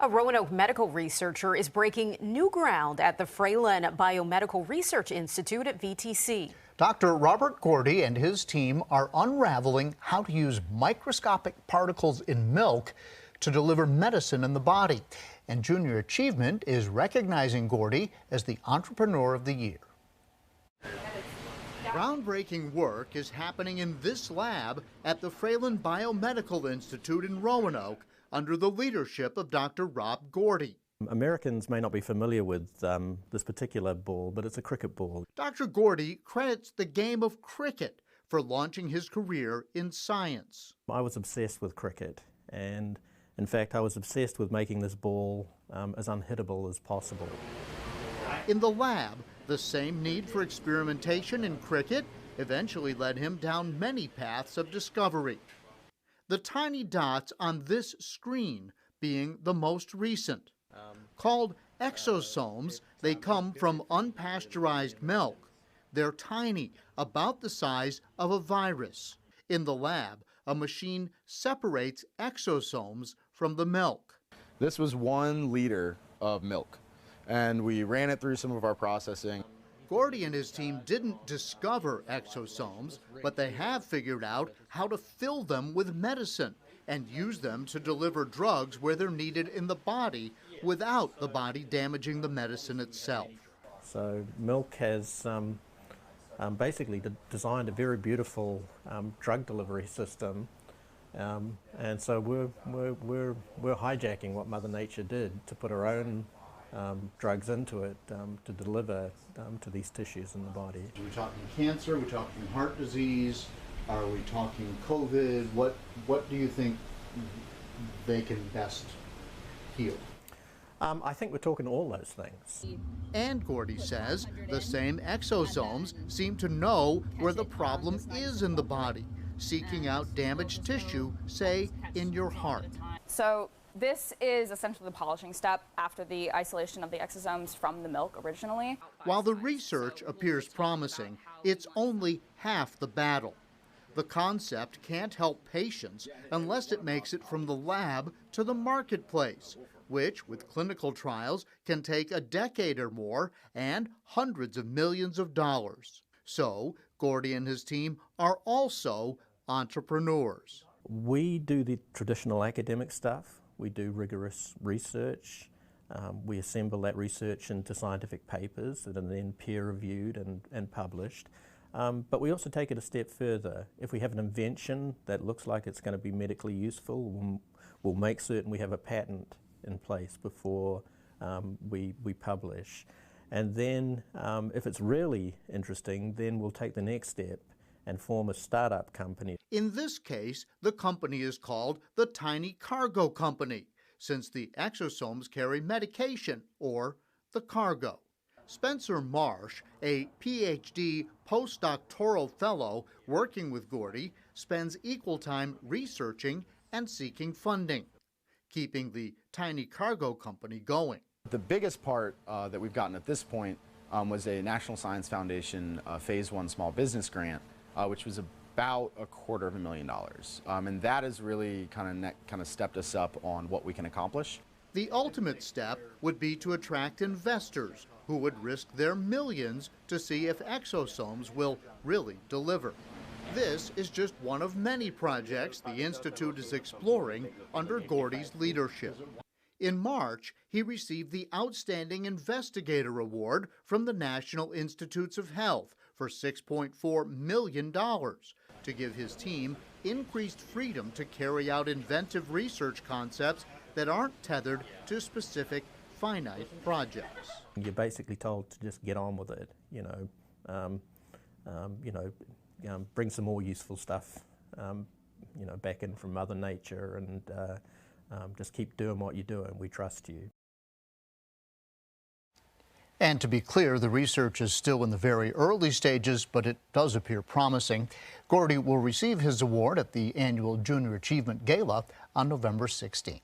A Roanoke medical researcher is breaking new ground at the Fralin Biomedical Research Institute at VTC. Dr. Robert Gordy and his team are unraveling how to use microscopic particles in milk to deliver medicine in the body. And Junior Achievement is recognizing Gordy as the Entrepreneur of the Year. Groundbreaking work is happening in this lab at the Fralin Biomedical Institute in Roanoke under the leadership of Dr. Rob Gordy. Americans may not be familiar with this particular ball, but it's a cricket ball. Dr. Gordy credits the game of cricket for launching his career in science. I was obsessed with cricket, and in fact I was obsessed with making this ball as unhittable as possible. In the lab, the same need for experimentation in cricket eventually led him down many paths of discovery. The tiny dots on this screen being the most recent. Called exosomes, they come from unpasteurized milk. They're tiny, about the size of a virus. In the lab, a machine separates exosomes from the milk. This was 1 liter of milk, and we ran it through some of our processing. Gordy and his team didn't discover exosomes, but they have figured out how to fill them with medicine and use them to deliver drugs where they're needed in the body without the body damaging the medicine itself. So milk has basically designed a very beautiful drug delivery system, and so we're hijacking what Mother Nature did to put her own drugs into it to deliver to these tissues in the body. Are we talking cancer? Are we talking heart disease? Are we talking COVID? What do you think they can best heal? I think we're talking all those things. And Gordy says the same exosomes seem to know where the problem is in the body, seeking out damaged tissue, say, in your heart. So this is essentially the polishing step after the isolation of the exosomes from the milk originally. While the research appears promising, it's only half the battle. The concept can't help patients unless it makes it from the lab to the marketplace, which, with clinical trials, can take a decade or more and hundreds of millions of dollars. So, Gordy and his team are also entrepreneurs. We do the traditional academic stuff. We do rigorous research. We assemble that research into scientific papers that are then peer-reviewed and published. But we also take it a step further. If we have an invention that looks like it's going to be medically useful, we'll make certain we have a patent in place before we publish. And then if it's really interesting, then we'll take the next step and form a startup company. In this case, the company is called the Tiny Cargo Company, since the exosomes carry medication, or the cargo. Spencer Marsh, a PhD postdoctoral fellow working with Gordy, spends equal time researching and seeking funding, keeping the Tiny Cargo Company going. The biggest part that we've gotten at this point was a National Science Foundation Phase 1 small business grant, which was about $250,000, and that has really kind of stepped us up on what we can accomplish. The ultimate step would be to attract investors who would risk their millions to see if exosomes will really deliver. This is just one of many projects the Institute is exploring under Gordy's leadership. In March, he received the Outstanding Investigator Award from the National Institutes of Health for $6.4 million to give his team increased freedom to carry out inventive research concepts that aren't tethered to specific finite projects. You're basically told to just get on with it, bring some more useful stuff, back in from Mother Nature, and just keep doing what you're doing. We trust you. And to be clear, the research is still in the very early stages, but it does appear promising. Gordy will receive his award at the annual Junior Achievement Gala on November 16th.